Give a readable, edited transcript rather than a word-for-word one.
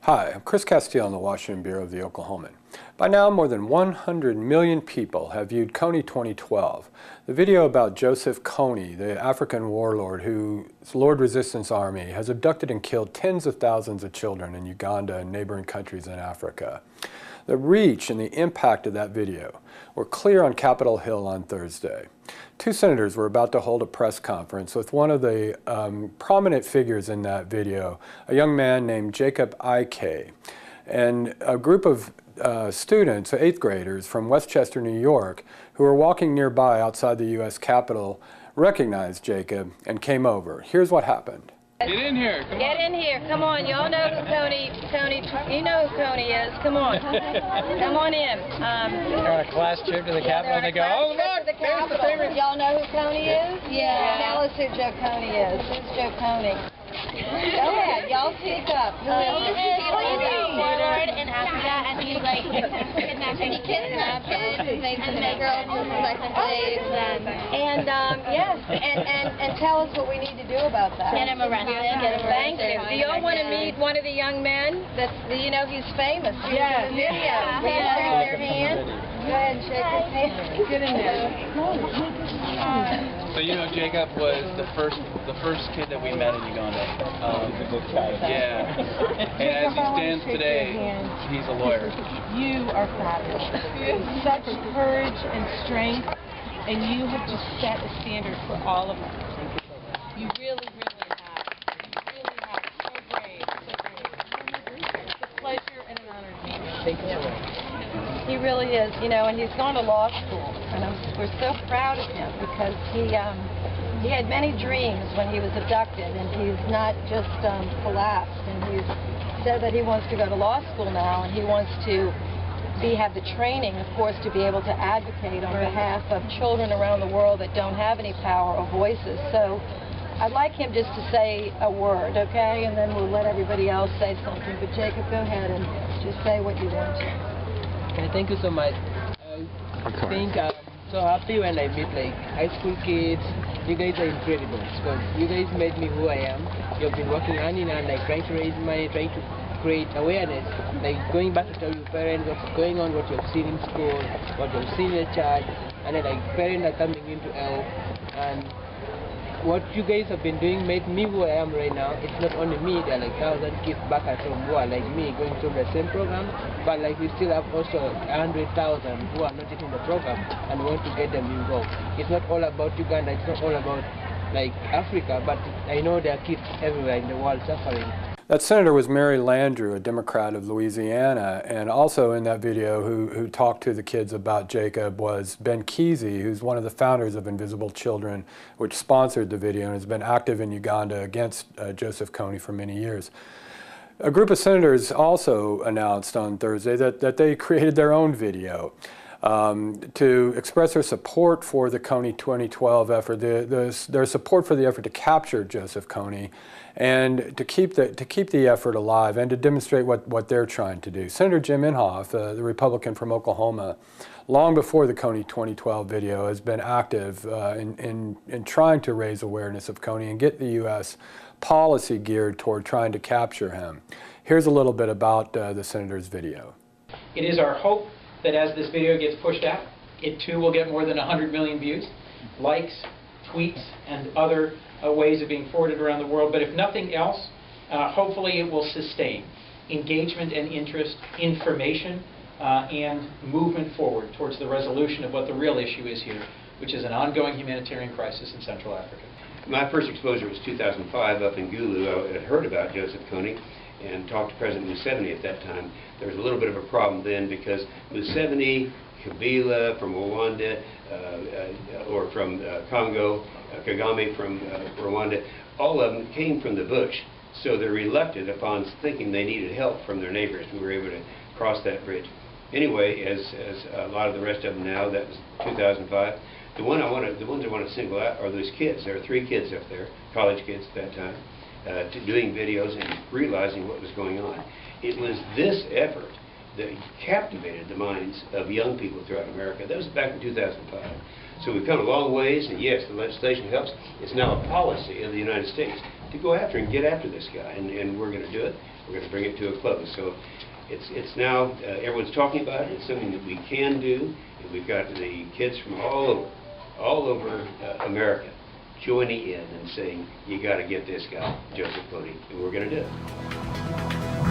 Hi, I'm Chris Castile in the Washington Bureau of the Oklahoman. By now, more than 100 million people have viewed Kony 2012, the video about Joseph Kony, the African warlord whose Lord Resistance Army has abducted and killed tens of thousands of children in Uganda and neighboring countries in Africa. The reach and the impact of that video were clear on Capitol Hill on Thursday. Two senators were about to hold a press conference with one of the prominent figures in that video, a young man named Jacob Kony, and a group of students, 8th graders from Westchester, New York, who were walking nearby outside the U.S. Capitol, recognized Jacob and came over. Here's what happened. Get in here. Get in here. Come on. Y'all know who Kony, you know who Kony is. Come on. Come on in. They're on a class trip to the Capitol and they go, oh, look, there's the favorite. Y'all know who Kony is? Yeah. Tell us who Joe Kony is. Who's Joe Kony? Go ahead. Y'all speak up. He's a warlord in Africa, and he kidnapped and made some girls into like slaves. And tell us what we need to do about that. Get him arrested. Thank you. Do y'all want to meet one of the young men? He's famous. Yeah. Will you shake their hand? Go ahead and shake his hand. Get in there. So you know, Jacob was the first kid that we met in Uganda. Yeah. And as he stands today, he's a lawyer. You are fabulous. Such courage and strength, and you have just set a standard for all of us. You really, really have. You really have. So brave, so brave. It's a pleasure and an honor to meet you. Thank you so much. He really is, and he's gone to law school, and we're so proud of him because he had many dreams when he was abducted, and he's not just collapsed, and he's said that he wants to go to law school now, and he wants to have the training, of course, to be able to advocate on behalf of children around the world that don't have any power or voices. So I'd like him just to say a word, okay, and then we'll let everybody else say something. But Jacob, go ahead and just say what you want to. Okay, thank you so much. I think I'm so happy when I meet like high school kids. You guys are incredible because you guys made me who I am. You've been working hand in hand, like trying to raise money, trying to create awareness, like going back to tell your parents what's going on, what you've seen in school, what you've seen in the church, and then like parents are coming in to help. And what you guys have been doing made me who I am right now. It's not only me, there are like 1,000 kids back at home who are like me going through the same program, but like we still have also 100,000 who are not in the program and want to get them involved. It's not all about Uganda, it's not all about like Africa, but I know there are kids everywhere in the world suffering. That senator was Mary Landrieu, a Democrat of Louisiana, and also in that video who talked to the kids about Jacob was Ben Kesey, who's one of the founders of Invisible Children, which sponsored the video and has been active in Uganda against Joseph Kony for many years. A group of senators also announced on Thursday that they created their own video to express their support for the Kony 2012 effort, their support for the effort to capture Joseph Kony, and to keep the effort alive and to demonstrate what they're trying to do. Senator Jim Inhofe, the Republican from Oklahoma, long before the Kony 2012 video, has been active in trying to raise awareness of Kony and get the U.S. policy geared toward trying to capture him. Here's a little bit about the senator's video. It is our hope that as this video gets pushed out, it too will get more than 100 million views, likes, tweets, and other ways of being forwarded around the world. But if nothing else, hopefully it will sustain engagement and interest, information, and movement forward towards the resolution of what the real issue is here, which is an ongoing humanitarian crisis in Central Africa. My first exposure was 2005 up in Gulu. I had heard about Joseph Kony and talked to President Museveni at that time. There was a little bit of a problem then because Museveni, Kabila from Rwanda, or from Congo, Kagame from Rwanda, all of them came from the bush. So they're reluctant upon thinking they needed help from their neighbors. We were able to cross that bridge. Anyway, as a lot of the rest of them now, that was 2005. The ones I want to single out are those kids. There are 3 kids up there, college kids at that time, doing videos and realizing what was going on. It was this effort that captivated the minds of young people throughout America. That was back in 2005. So we've come a long ways, and yes, the legislation helps. It's now a policy of the United States. to go after and get after this guy, and we're going to do it. We're going to bring it to a close. So it's now, everyone's talking about it. It's something that we can do, and we've got the kids from all over America joining in and saying, you got to get this guy, Joseph Kony, and we're going to do it.